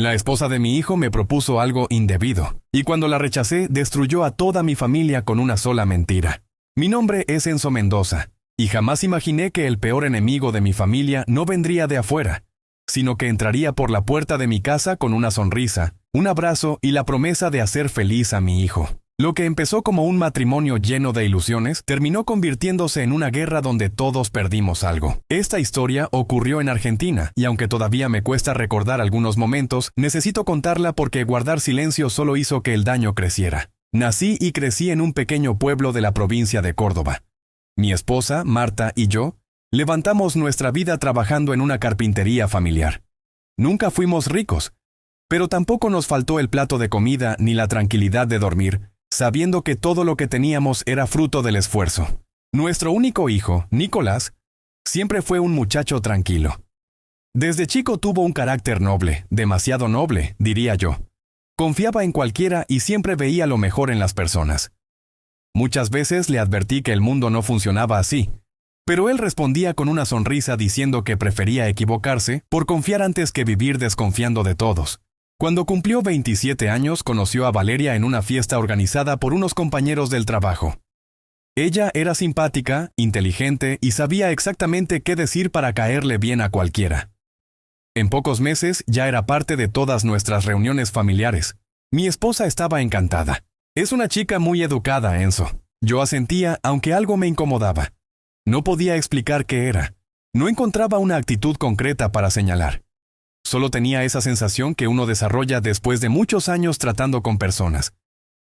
La esposa de mi hijo me propuso algo indebido, y cuando la rechacé, destruyó a toda mi familia con una sola mentira. Mi nombre es Enzo Mendoza, y jamás imaginé que el peor enemigo de mi familia no vendría de afuera, sino que entraría por la puerta de mi casa con una sonrisa, un abrazo y la promesa de hacer feliz a mi hijo. Lo que empezó como un matrimonio lleno de ilusiones, terminó convirtiéndose en una guerra donde todos perdimos algo. Esta historia ocurrió en Argentina, y aunque todavía me cuesta recordar algunos momentos, necesito contarla porque guardar silencio solo hizo que el daño creciera. Nací y crecí en un pequeño pueblo de la provincia de Córdoba. Mi esposa, Marta, y yo, levantamos nuestra vida trabajando en una carpintería familiar. Nunca fuimos ricos, pero tampoco nos faltó el plato de comida ni la tranquilidad de dormir, sabiendo que todo lo que teníamos era fruto del esfuerzo. Nuestro único hijo, Nicolás, siempre fue un muchacho tranquilo. Desde chico tuvo un carácter noble, demasiado noble, diría yo. Confiaba en cualquiera y siempre veía lo mejor en las personas. Muchas veces le advertí que el mundo no funcionaba así, pero él respondía con una sonrisa diciendo que prefería equivocarse por confiar antes que vivir desconfiando de todos. Cuando cumplió 27 años, conoció a Valeria en una fiesta organizada por unos compañeros del trabajo. Ella era simpática, inteligente y sabía exactamente qué decir para caerle bien a cualquiera. En pocos meses ya era parte de todas nuestras reuniones familiares. Mi esposa estaba encantada. Es una chica muy educada, Enzo. Yo asentía, aunque algo me incomodaba. No podía explicar qué era. No encontraba una actitud concreta para señalar. Solo tenía esa sensación que uno desarrolla después de muchos años tratando con personas.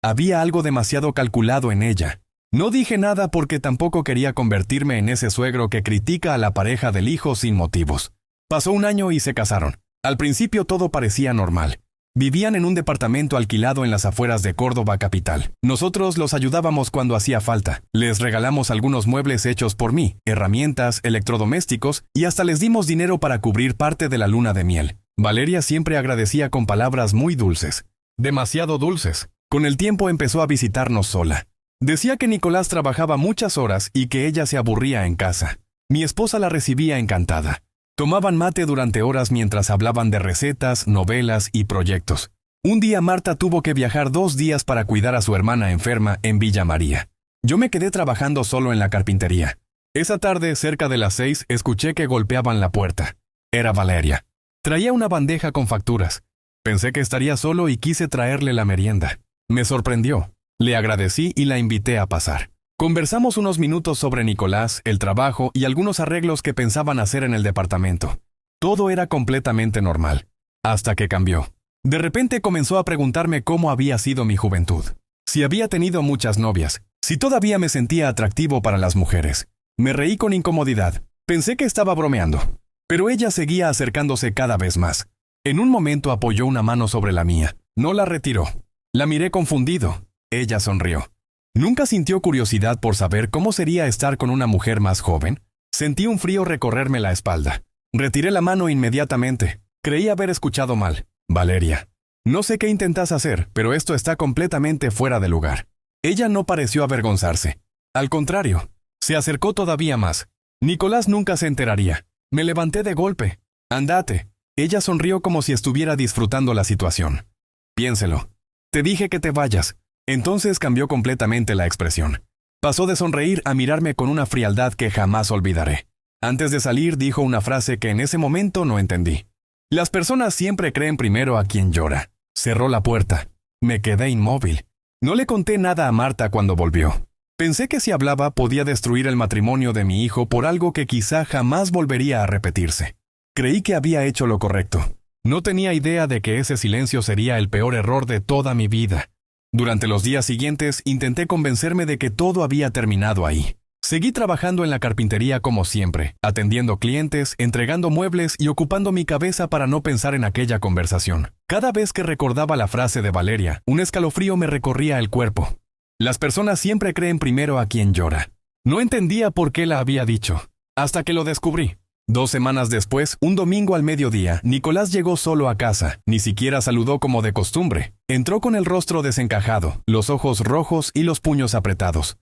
Había algo demasiado calculado en ella. No dije nada porque tampoco quería convertirme en ese suegro que critica a la pareja del hijo sin motivos. Pasó un año y se casaron. Al principio todo parecía normal. Vivían en un departamento alquilado en las afueras de Córdoba capital. Nosotros los ayudábamos cuando hacía falta. Les regalamos algunos muebles hechos por mí, herramientas, electrodomésticos y hasta les dimos dinero para cubrir parte de la luna de miel. Valeria siempre agradecía con palabras muy dulces. Demasiado dulces. Con el tiempo empezó a visitarnos sola. Decía que Nicolás trabajaba muchas horas y que ella se aburría en casa. Mi esposa la recibía encantada. Tomaban mate durante horas mientras hablaban de recetas, novelas y proyectos. Un día Marta tuvo que viajar 2 días para cuidar a su hermana enferma en Villa María. Yo me quedé trabajando solo en la carpintería. Esa tarde, cerca de las 6, escuché que golpeaban la puerta. Era Valeria. Traía una bandeja con facturas. Pensé que estaría solo y quise traerle la merienda. Me sorprendió. Le agradecí y la invité a pasar. Conversamos unos minutos sobre Nicolás, el trabajo y algunos arreglos que pensaban hacer en el departamento. Todo era completamente normal. Hasta que cambió. De repente comenzó a preguntarme cómo había sido mi juventud. Si había tenido muchas novias. Si todavía me sentía atractivo para las mujeres. Me reí con incomodidad. Pensé que estaba bromeando. Pero ella seguía acercándose cada vez más. En un momento apoyó una mano sobre la mía. No la retiró. La miré confundido. Ella sonrió. ¿Nunca sintió curiosidad por saber cómo sería estar con una mujer más joven? Sentí un frío recorrerme la espalda. Retiré la mano inmediatamente. Creí haber escuchado mal. Valeria. No sé qué intentas hacer, pero esto está completamente fuera de lugar. Ella no pareció avergonzarse. Al contrario, se acercó todavía más. Nicolás nunca se enteraría. Me levanté de golpe. Andate. Ella sonrió como si estuviera disfrutando la situación. Piénselo. Te dije que te vayas. Entonces cambió completamente la expresión. Pasó de sonreír a mirarme con una frialdad que jamás olvidaré. Antes de salir dijo una frase que en ese momento no entendí. Las personas siempre creen primero a quien llora. Cerró la puerta. Me quedé inmóvil. No le conté nada a Marta cuando volvió. Pensé que si hablaba podía destruir el matrimonio de mi hijo por algo que quizá jamás volvería a repetirse. Creí que había hecho lo correcto. No tenía idea de que ese silencio sería el peor error de toda mi vida. Durante los días siguientes intenté convencerme de que todo había terminado ahí. Seguí trabajando en la carpintería como siempre, atendiendo clientes, entregando muebles y ocupando mi cabeza para no pensar en aquella conversación. Cada vez que recordaba la frase de Valeria, un escalofrío me recorría el cuerpo. Las personas siempre creen primero a quien llora. No entendía por qué la había dicho, hasta que lo descubrí. 2 semanas después, un domingo al mediodía, Nicolás llegó solo a casa. Ni siquiera saludó como de costumbre. Entró con el rostro desencajado, los ojos rojos y los puños apretados.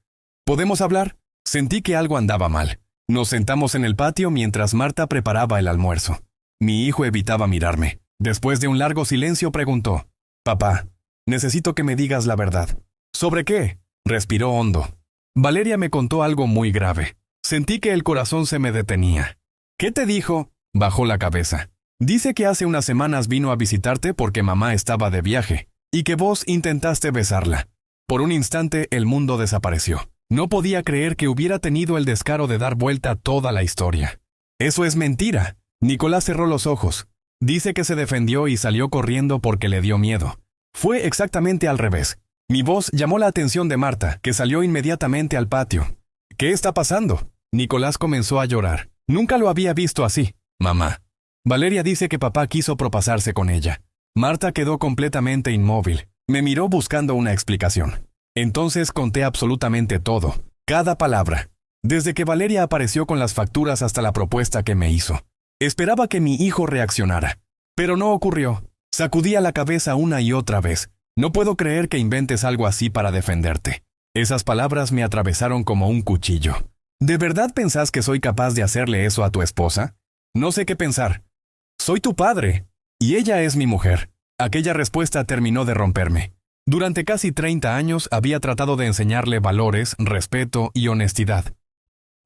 ¿Podemos hablar? Sentí que algo andaba mal. Nos sentamos en el patio mientras Marta preparaba el almuerzo. Mi hijo evitaba mirarme. Después de un largo silencio preguntó, «Papá, necesito que me digas la verdad». «¿Sobre qué?», respiró hondo. Valeria me contó algo muy grave. Sentí que el corazón se me detenía. «¿Qué te dijo?», bajó la cabeza. «Dice que hace unas semanas vino a visitarte porque mamá estaba de viaje, y que vos intentaste besarla». Por un instante el mundo desapareció. No podía creer que hubiera tenido el descaro de dar vuelta a toda la historia. «Eso es mentira». Nicolás cerró los ojos. Dice que se defendió y salió corriendo porque le dio miedo. Fue exactamente al revés. Mi voz llamó la atención de Marta, que salió inmediatamente al patio. «¿Qué está pasando?». Nicolás comenzó a llorar. «Nunca lo había visto así, mamá». Valeria dice que papá quiso propasarse con ella. Marta quedó completamente inmóvil. Me miró buscando una explicación. Entonces conté absolutamente todo, cada palabra, desde que Valeria apareció con las facturas hasta la propuesta que me hizo. Esperaba que mi hijo reaccionara, pero no ocurrió. Sacudía la cabeza una y otra vez. «No puedo creer que inventes algo así para defenderte». Esas palabras me atravesaron como un cuchillo. ¿De verdad pensás que soy capaz de hacerle eso a tu esposa? No sé qué pensar. Soy tu padre, y ella es mi mujer. Aquella respuesta terminó de romperme. Durante casi 30 años había tratado de enseñarle valores, respeto y honestidad.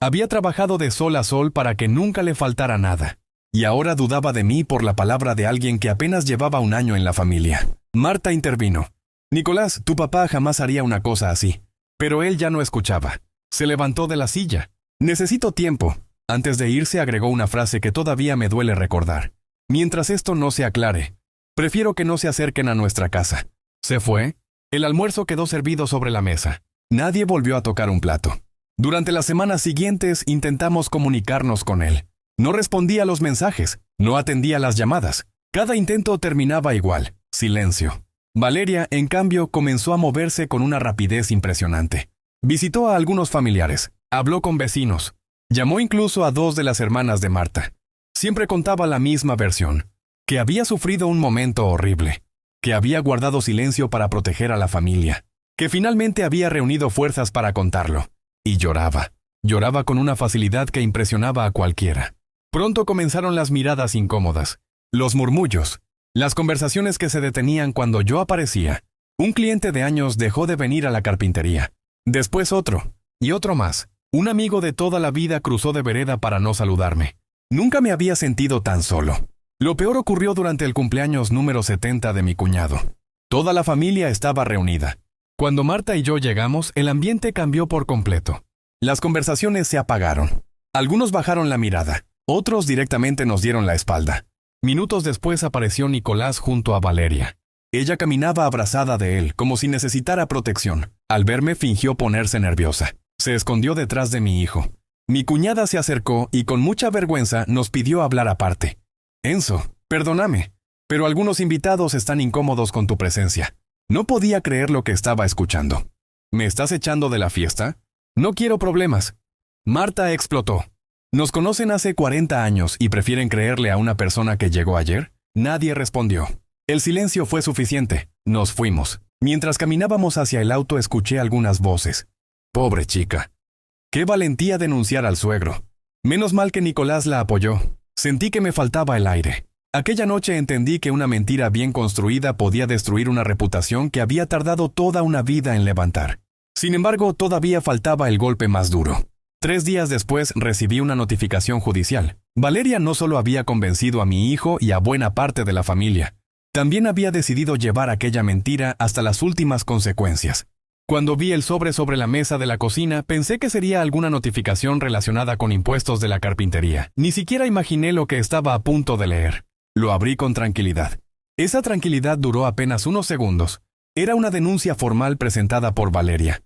Había trabajado de sol a sol para que nunca le faltara nada. Y ahora dudaba de mí por la palabra de alguien que apenas llevaba un año en la familia. Marta intervino. «Nicolás, tu papá jamás haría una cosa así». Pero él ya no escuchaba. Se levantó de la silla. «Necesito tiempo». Antes de irse agregó una frase que todavía me duele recordar. «Mientras esto no se aclare, prefiero que no se acerquen a nuestra casa». Se fue. El almuerzo quedó servido sobre la mesa. Nadie volvió a tocar un plato. Durante las semanas siguientes intentamos comunicarnos con él. No respondía a los mensajes, no atendía las llamadas. Cada intento terminaba igual, silencio. Valeria, en cambio, comenzó a moverse con una rapidez impresionante. Visitó a algunos familiares, habló con vecinos, llamó incluso a 2 de las hermanas de Marta. Siempre contaba la misma versión, que había sufrido un momento horrible, que había guardado silencio para proteger a la familia, que finalmente había reunido fuerzas para contarlo. Y lloraba. Lloraba con una facilidad que impresionaba a cualquiera. Pronto comenzaron las miradas incómodas, los murmullos, las conversaciones que se detenían cuando yo aparecía. Un cliente de años dejó de venir a la carpintería. Después otro, y otro más. Un amigo de toda la vida cruzó de vereda para no saludarme. Nunca me había sentido tan solo. Lo peor ocurrió durante el cumpleaños número 70 de mi cuñado. Toda la familia estaba reunida. Cuando Marta y yo llegamos, el ambiente cambió por completo. Las conversaciones se apagaron. Algunos bajaron la mirada, otros directamente nos dieron la espalda. Minutos después apareció Nicolás junto a Valeria. Ella caminaba abrazada de él, como si necesitara protección. Al verme fingió ponerse nerviosa. Se escondió detrás de mi hijo. Mi cuñada se acercó y con mucha vergüenza nos pidió hablar aparte. «Enzo, perdóname, pero algunos invitados están incómodos con tu presencia». No podía creer lo que estaba escuchando. «¿Me estás echando de la fiesta? No quiero problemas». Marta explotó. «¿Nos conocen hace 40 años y prefieren creerle a una persona que llegó ayer?». Nadie respondió. El silencio fue suficiente. Nos fuimos. Mientras caminábamos hacia el auto escuché algunas voces. «Pobre chica. Qué valentía denunciar al suegro». Menos mal que Nicolás la apoyó. Sentí que me faltaba el aire. Aquella noche entendí que una mentira bien construida podía destruir una reputación que había tardado toda una vida en levantar. Sin embargo, todavía faltaba el golpe más duro. 3 días después recibí una notificación judicial. Valeria no solo había convencido a mi hijo y a buena parte de la familia, también había decidido llevar aquella mentira hasta las últimas consecuencias. Cuando vi el sobre la mesa de la cocina, pensé que sería alguna notificación relacionada con impuestos de la carpintería. Ni siquiera imaginé lo que estaba a punto de leer. Lo abrí con tranquilidad. Esa tranquilidad duró apenas unos segundos. Era una denuncia formal presentada por Valeria.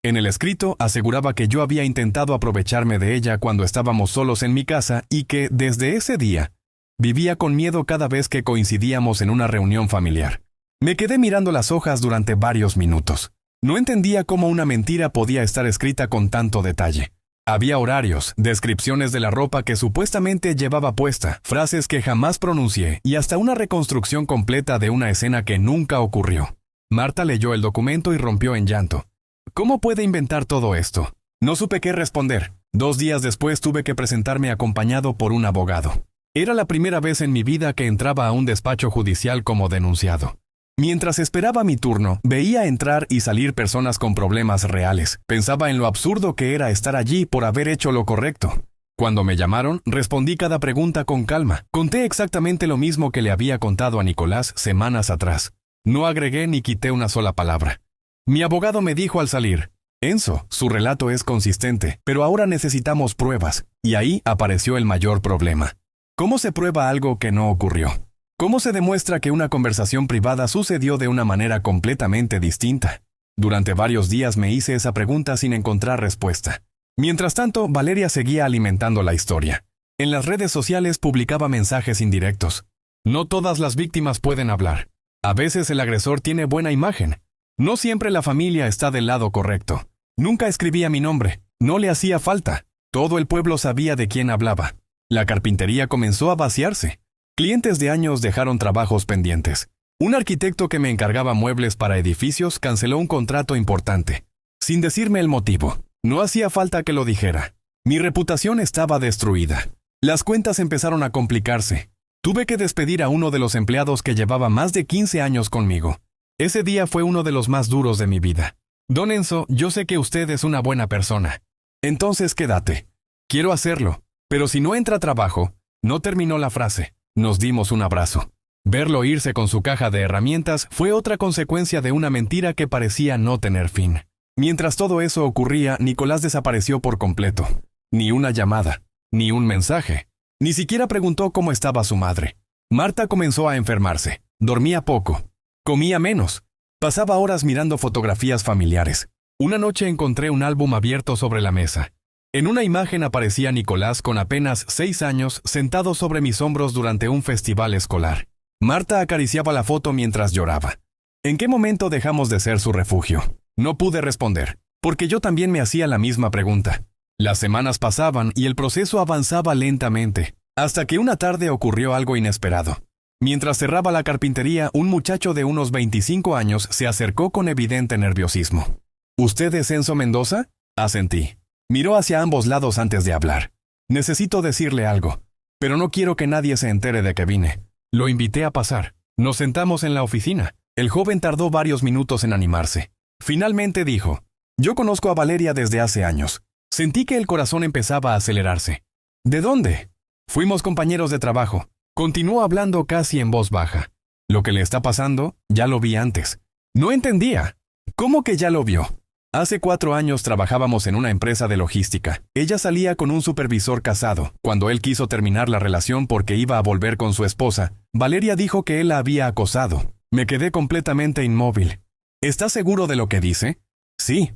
En el escrito aseguraba que yo había intentado aprovecharme de ella cuando estábamos solos en mi casa y que, desde ese día, vivía con miedo cada vez que coincidíamos en una reunión familiar. Me quedé mirando las hojas durante varios minutos. No entendía cómo una mentira podía estar escrita con tanto detalle. Había horarios, descripciones de la ropa que supuestamente llevaba puesta, frases que jamás pronuncié y hasta una reconstrucción completa de una escena que nunca ocurrió. Marta leyó el documento y rompió en llanto. ¿Cómo puede inventar todo esto? No supe qué responder. 2 días después tuve que presentarme acompañado por un abogado. Era la primera vez en mi vida que entraba a un despacho judicial como denunciado. Mientras esperaba mi turno, veía entrar y salir personas con problemas reales. Pensaba en lo absurdo que era estar allí por haber hecho lo correcto. Cuando me llamaron, respondí cada pregunta con calma. Conté exactamente lo mismo que le había contado a Nicolás semanas atrás. No agregué ni quité una sola palabra. Mi abogado me dijo al salir: Enzo, su relato es consistente, pero ahora necesitamos pruebas. Y ahí apareció el mayor problema. ¿Cómo se prueba algo que no ocurrió? ¿Cómo se demuestra que una conversación privada sucedió de una manera completamente distinta? Durante varios días me hice esa pregunta sin encontrar respuesta. Mientras tanto, Valeria seguía alimentando la historia. En las redes sociales publicaba mensajes indirectos. No todas las víctimas pueden hablar. A veces el agresor tiene buena imagen. No siempre la familia está del lado correcto. Nunca escribía mi nombre. No le hacía falta. Todo el pueblo sabía de quién hablaba. La carpintería comenzó a vaciarse. Clientes de años dejaron trabajos pendientes. Un arquitecto que me encargaba muebles para edificios canceló un contrato importante, sin decirme el motivo. No hacía falta que lo dijera. Mi reputación estaba destruida. Las cuentas empezaron a complicarse. Tuve que despedir a uno de los empleados que llevaba más de 15 años conmigo. Ese día fue uno de los más duros de mi vida. Don Enzo, yo sé que usted es una buena persona. Entonces quédate. Quiero hacerlo. Pero si no entra trabajo, no terminó la frase. Nos dimos un abrazo. Verlo irse con su caja de herramientas fue otra consecuencia de una mentira que parecía no tener fin. Mientras todo eso ocurría, Nicolás desapareció por completo. Ni una llamada, ni un mensaje. Ni siquiera preguntó cómo estaba su madre. Marta comenzó a enfermarse. Dormía poco. Comía menos. Pasaba horas mirando fotografías familiares. Una noche encontré un álbum abierto sobre la mesa. En una imagen aparecía Nicolás con apenas 6 años sentado sobre mis hombros durante un festival escolar. Marta acariciaba la foto mientras lloraba. ¿En qué momento dejamos de ser su refugio? No pude responder, porque yo también me hacía la misma pregunta. Las semanas pasaban y el proceso avanzaba lentamente, hasta que una tarde ocurrió algo inesperado. Mientras cerraba la carpintería, un muchacho de unos 25 años se acercó con evidente nerviosismo. ¿Usted es Enzo Mendoza? Asentí. Miró hacia ambos lados antes de hablar. Necesito decirle algo, pero no quiero que nadie se entere de que vine. Lo invité a pasar. Nos sentamos en la oficina. El joven tardó varios minutos en animarse. Finalmente dijo: Yo conozco a Valeria desde hace años. Sentí que el corazón empezaba a acelerarse. ¿De dónde? Fuimos compañeros de trabajo. Continuó hablando casi en voz baja. Lo que le está pasando, ya lo vi antes. No entendía. ¿Cómo que ya lo vio? Hace 4 años trabajábamos en una empresa de logística. Ella salía con un supervisor casado. Cuando él quiso terminar la relación porque iba a volver con su esposa, Valeria dijo que él la había acosado. Me quedé completamente inmóvil. ¿Está seguro de lo que dice? Sí.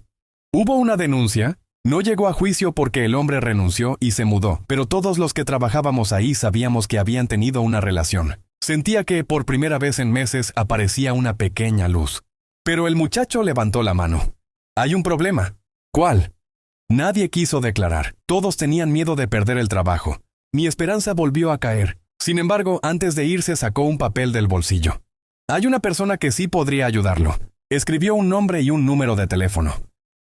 ¿Hubo una denuncia? No llegó a juicio porque el hombre renunció y se mudó, pero todos los que trabajábamos ahí sabíamos que habían tenido una relación. Sentía que por primera vez en meses aparecía una pequeña luz. Pero el muchacho levantó la mano. Hay un problema. ¿Cuál? Nadie quiso declarar. Todos tenían miedo de perder el trabajo. Mi esperanza volvió a caer. Sin embargo, antes de irse sacó un papel del bolsillo. Hay una persona que sí podría ayudarlo. Escribió un nombre y un número de teléfono.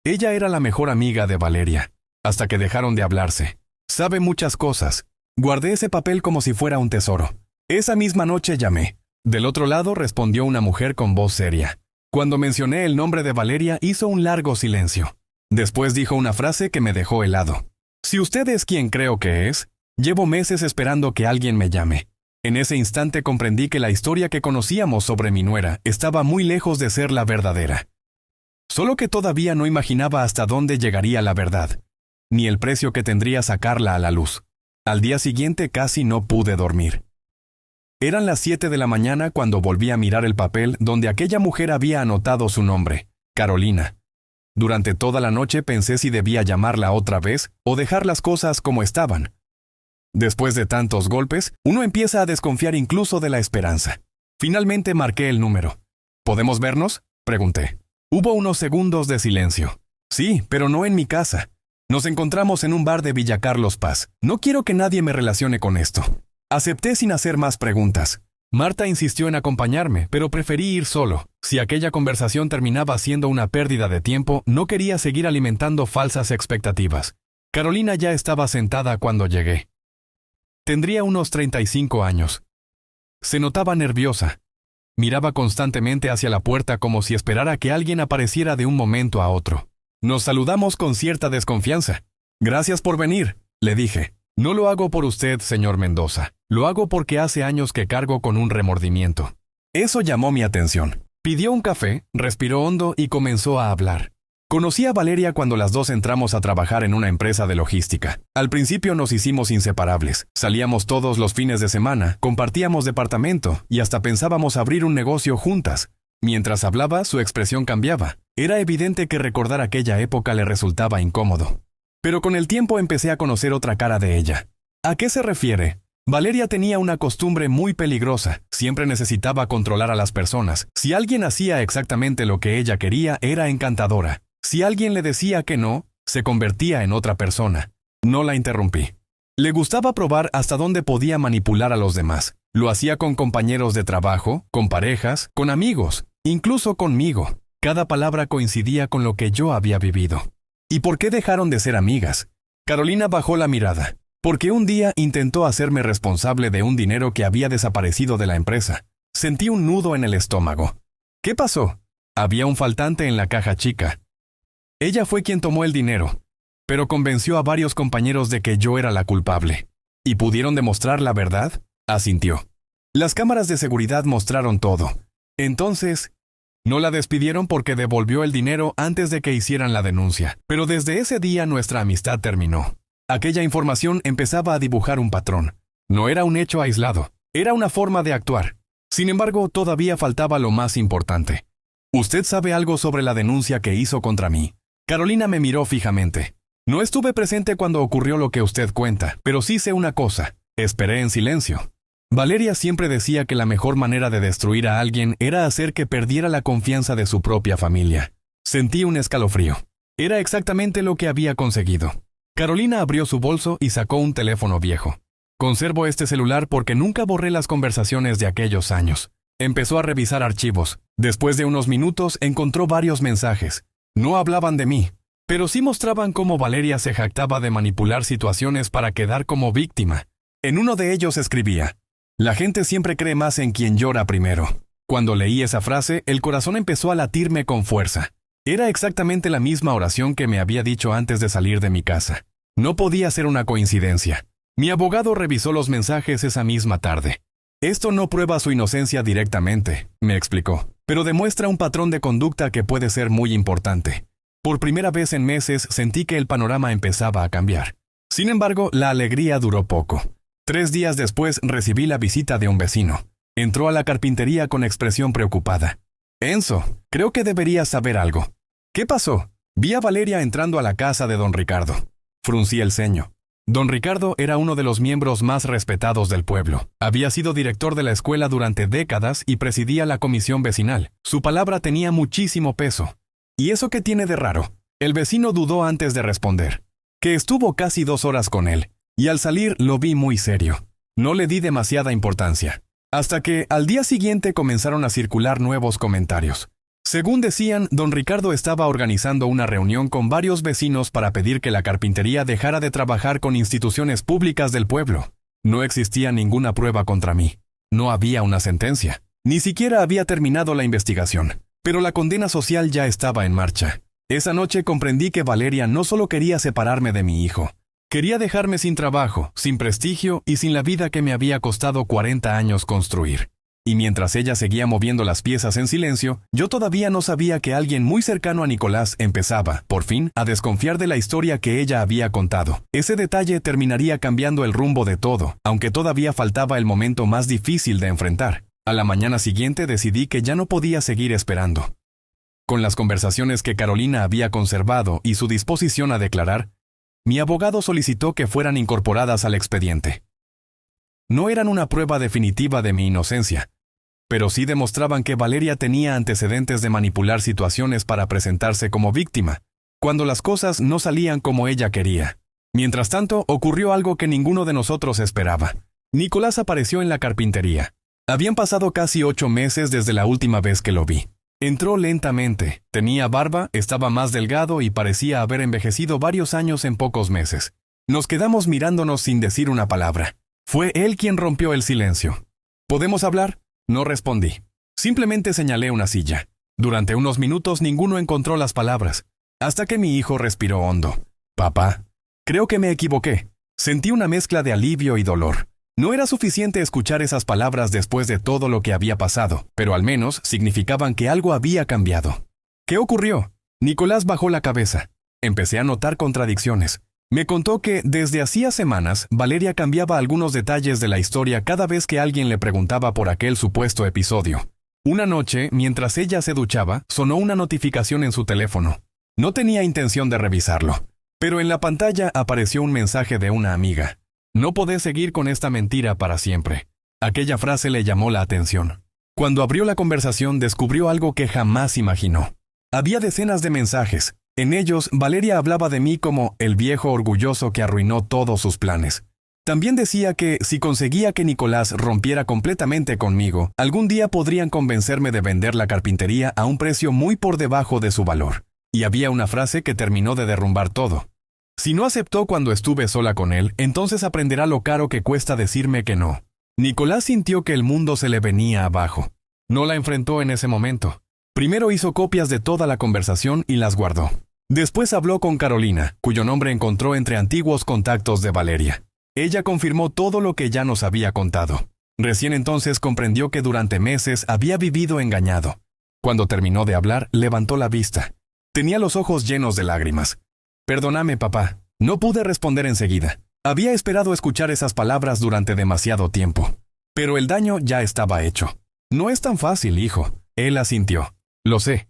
Ella era la mejor amiga de Valeria, hasta que dejaron de hablarse. Sabe muchas cosas. Guardé ese papel como si fuera un tesoro. Esa misma noche llamé. Del otro lado respondió una mujer con voz seria. Cuando mencioné el nombre de Valeria, hizo un largo silencio. Después dijo una frase que me dejó helado. Si usted es quien creo que es, llevo meses esperando que alguien me llame. En ese instante comprendí que la historia que conocíamos sobre mi nuera estaba muy lejos de ser la verdadera. Solo que todavía no imaginaba hasta dónde llegaría la verdad, ni el precio que tendría sacarla a la luz. Al día siguiente casi no pude dormir. Eran las 7 de la mañana cuando volví a mirar el papel donde aquella mujer había anotado su nombre, Carolina. Durante toda la noche pensé si debía llamarla otra vez o dejar las cosas como estaban. Después de tantos golpes, uno empieza a desconfiar incluso de la esperanza. Finalmente marqué el número. ¿Podemos vernos?, pregunté. Hubo unos segundos de silencio. Sí, pero no en mi casa. Nos encontramos en un bar de Villa Carlos Paz. No quiero que nadie me relacione con esto. Acepté sin hacer más preguntas. Marta insistió en acompañarme, pero preferí ir solo. Si aquella conversación terminaba siendo una pérdida de tiempo, no quería seguir alimentando falsas expectativas. Carolina ya estaba sentada cuando llegué. Tendría unos 35 años. Se notaba nerviosa. Miraba constantemente hacia la puerta como si esperara que alguien apareciera de un momento a otro. Nos saludamos con cierta desconfianza. Gracias por venir, le dije. No lo hago por usted, señor Mendoza. Lo hago porque hace años que cargo con un remordimiento. Eso llamó mi atención. Pidió un café, respiró hondo y comenzó a hablar. Conocí a Valeria cuando las dos entramos a trabajar en una empresa de logística. Al principio nos hicimos inseparables. Salíamos todos los fines de semana, compartíamos departamento y hasta pensábamos abrir un negocio juntas. Mientras hablaba, su expresión cambiaba. Era evidente que recordar aquella época le resultaba incómodo. Pero con el tiempo empecé a conocer otra cara de ella. ¿A qué se refiere? Valeria tenía una costumbre muy peligrosa. Siempre necesitaba controlar a las personas. Si alguien hacía exactamente lo que ella quería, era encantadora. Si alguien le decía que no, se convertía en otra persona. No la interrumpí. Le gustaba probar hasta dónde podía manipular a los demás. Lo hacía con compañeros de trabajo, con parejas, con amigos, incluso conmigo. Cada palabra coincidía con lo que yo había vivido. ¿Y por qué dejaron de ser amigas? Carolina bajó la mirada. Porque un día intentó hacerme responsable de un dinero que había desaparecido de la empresa. Sentí un nudo en el estómago. ¿Qué pasó? Había un faltante en la caja chica. Ella fue quien tomó el dinero, pero convenció a varios compañeros de que yo era la culpable. ¿Y pudieron demostrar la verdad? Asintió. Las cámaras de seguridad mostraron todo. Entonces, no la despidieron porque devolvió el dinero antes de que hicieran la denuncia. Pero desde ese día nuestra amistad terminó. Aquella información empezaba a dibujar un patrón. No era un hecho aislado, era una forma de actuar. Sin embargo, todavía faltaba lo más importante. ¿Usted sabe algo sobre la denuncia que hizo contra mí? Carolina me miró fijamente. No estuve presente cuando ocurrió lo que usted cuenta, pero sí sé una cosa. Esperé en silencio. Valeria siempre decía que la mejor manera de destruir a alguien era hacer que perdiera la confianza de su propia familia. Sentí un escalofrío. Era exactamente lo que había conseguido. Carolina abrió su bolso y sacó un teléfono viejo. Conservo este celular porque nunca borré las conversaciones de aquellos años. Empezó a revisar archivos. Después de unos minutos encontró varios mensajes. No hablaban de mí, pero sí mostraban cómo Valeria se jactaba de manipular situaciones para quedar como víctima. En uno de ellos escribía: «La gente siempre cree más en quien llora primero». Cuando leí esa frase, el corazón empezó a latirme con fuerza. Era exactamente la misma oración que me había dicho antes de salir de mi casa. No podía ser una coincidencia. Mi abogado revisó los mensajes esa misma tarde. Esto no prueba su inocencia directamente, me explicó, pero demuestra un patrón de conducta que puede ser muy importante. Por primera vez en meses sentí que el panorama empezaba a cambiar. Sin embargo, la alegría duró poco. 3 días después recibí la visita de un vecino. Entró a la carpintería con expresión preocupada. «Enzo, creo que deberías saber algo». «¿Qué pasó?» Vi a Valeria entrando a la casa de don Ricardo. Fruncí el ceño. Don Ricardo era uno de los miembros más respetados del pueblo. Había sido director de la escuela durante décadas y presidía la comisión vecinal. Su palabra tenía muchísimo peso. ¿Y eso qué tiene de raro? El vecino dudó antes de responder. Que estuvo casi 2 horas con él, y al salir lo vi muy serio. No le di demasiada importancia. Hasta que, al día siguiente, comenzaron a circular nuevos comentarios. Según decían, don Ricardo estaba organizando una reunión con varios vecinos para pedir que la carpintería dejara de trabajar con instituciones públicas del pueblo. No existía ninguna prueba contra mí. No había una sentencia. Ni siquiera había terminado la investigación. Pero la condena social ya estaba en marcha. Esa noche comprendí que Valeria no solo quería separarme de mi hijo. Quería dejarme sin trabajo, sin prestigio y sin la vida que me había costado 40 años construir. Y mientras ella seguía moviendo las piezas en silencio, yo todavía no sabía que alguien muy cercano a Nicolás empezaba, por fin, a desconfiar de la historia que ella había contado. Ese detalle terminaría cambiando el rumbo de todo, aunque todavía faltaba el momento más difícil de enfrentar. A la mañana siguiente decidí que ya no podía seguir esperando. Con las conversaciones que Carolina había conservado y su disposición a declarar, mi abogado solicitó que fueran incorporadas al expediente. No eran una prueba definitiva de mi inocencia, pero sí demostraban que Valeria tenía antecedentes de manipular situaciones para presentarse como víctima, cuando las cosas no salían como ella quería. Mientras tanto, ocurrió algo que ninguno de nosotros esperaba. Nicolás apareció en la carpintería. Habían pasado casi 8 meses desde la última vez que lo vi. Entró lentamente, tenía barba, estaba más delgado y parecía haber envejecido varios años en pocos meses. Nos quedamos mirándonos sin decir una palabra. Fue él quien rompió el silencio. ¿Podemos hablar? No respondí. Simplemente señalé una silla. Durante unos minutos ninguno encontró las palabras, hasta que mi hijo respiró hondo. Papá, creo que me equivoqué. Sentí una mezcla de alivio y dolor. No era suficiente escuchar esas palabras después de todo lo que había pasado, pero al menos significaban que algo había cambiado. ¿Qué ocurrió? Nicolás bajó la cabeza. Empecé a notar contradicciones. Me contó que, desde hacía semanas, Valeria cambiaba algunos detalles de la historia cada vez que alguien le preguntaba por aquel supuesto episodio. Una noche, mientras ella se duchaba, sonó una notificación en su teléfono. No tenía intención de revisarlo, pero en la pantalla apareció un mensaje de una amiga. No podés seguir con esta mentira para siempre. Aquella frase le llamó la atención. Cuando abrió la conversación, descubrió algo que jamás imaginó. Había decenas de mensajes. En ellos, Valeria hablaba de mí como el viejo orgulloso que arruinó todos sus planes. También decía que, si conseguía que Nicolás rompiera completamente conmigo, algún día podrían convencerme de vender la carpintería a un precio muy por debajo de su valor. Y había una frase que terminó de derrumbar todo. Si no aceptó cuando estuve sola con él, entonces aprenderá lo caro que cuesta decirme que no. Nicolás sintió que el mundo se le venía abajo. No la enfrentó en ese momento. Primero hizo copias de toda la conversación y las guardó. Después habló con Carolina, cuyo nombre encontró entre antiguos contactos de Valeria. Ella confirmó todo lo que ya nos había contado. Recién entonces comprendió que durante meses había vivido engañado. Cuando terminó de hablar, levantó la vista. Tenía los ojos llenos de lágrimas. Perdóname, papá. No pude responder enseguida. Había esperado escuchar esas palabras durante demasiado tiempo. Pero el daño ya estaba hecho. No es tan fácil, hijo. Él asintió. Lo sé.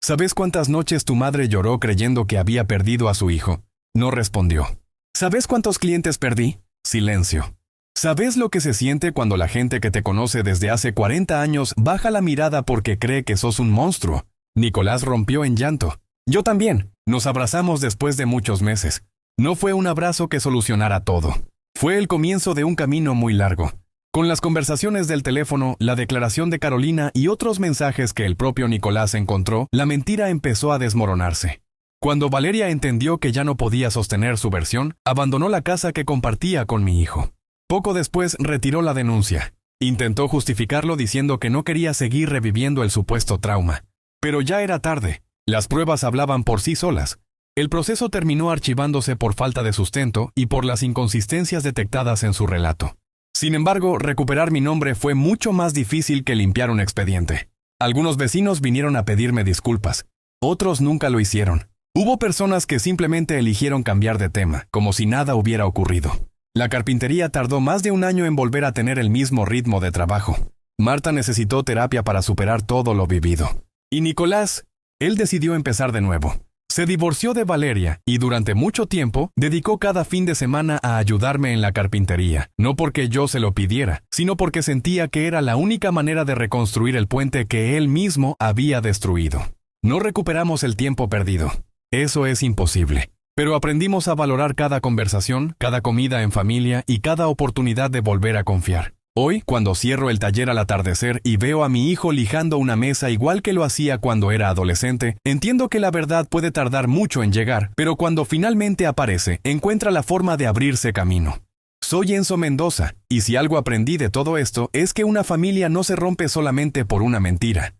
¿Sabes cuántas noches tu madre lloró creyendo que había perdido a su hijo? No respondió. ¿Sabes cuántos clientes perdí? Silencio. ¿Sabes lo que se siente cuando la gente que te conoce desde hace 40 años baja la mirada porque cree que sos un monstruo? Nicolás rompió en llanto. Yo también. Nos abrazamos después de muchos meses. No fue un abrazo que solucionara todo. Fue el comienzo de un camino muy largo. Con las conversaciones del teléfono, la declaración de Carolina y otros mensajes que el propio Nicolás encontró, la mentira empezó a desmoronarse. Cuando Valeria entendió que ya no podía sostener su versión, abandonó la casa que compartía con mi hijo. Poco después retiró la denuncia. Intentó justificarlo diciendo que no quería seguir reviviendo el supuesto trauma. Pero ya era tarde. Las pruebas hablaban por sí solas. El proceso terminó archivándose por falta de sustento y por las inconsistencias detectadas en su relato. Sin embargo, recuperar mi nombre fue mucho más difícil que limpiar un expediente. Algunos vecinos vinieron a pedirme disculpas. Otros nunca lo hicieron. Hubo personas que simplemente eligieron cambiar de tema, como si nada hubiera ocurrido. La carpintería tardó más de un año en volver a tener el mismo ritmo de trabajo. Marta necesitó terapia para superar todo lo vivido. Y Nicolás, él decidió empezar de nuevo. Se divorció de Valeria y durante mucho tiempo dedicó cada fin de semana a ayudarme en la carpintería, no porque yo se lo pidiera, sino porque sentía que era la única manera de reconstruir el puente que él mismo había destruido. No recuperamos el tiempo perdido. Eso es imposible. Pero aprendimos a valorar cada conversación, cada comida en familia y cada oportunidad de volver a confiar. Hoy, cuando cierro el taller al atardecer y veo a mi hijo lijando una mesa igual que lo hacía cuando era adolescente, entiendo que la verdad puede tardar mucho en llegar, pero cuando finalmente aparece, encuentra la forma de abrirse camino. Soy Enzo Mendoza, y si algo aprendí de todo esto es que una familia no se rompe solamente por una mentira.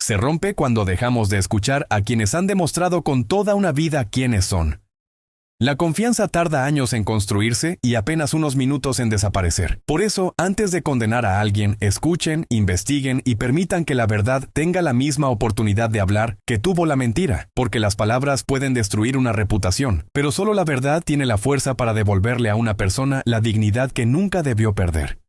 Se rompe cuando dejamos de escuchar a quienes han demostrado con toda una vida quiénes son. La confianza tarda años en construirse y apenas unos minutos en desaparecer. Por eso, antes de condenar a alguien, escuchen, investiguen y permitan que la verdad tenga la misma oportunidad de hablar que tuvo la mentira, porque las palabras pueden destruir una reputación, pero solo la verdad tiene la fuerza para devolverle a una persona la dignidad que nunca debió perder.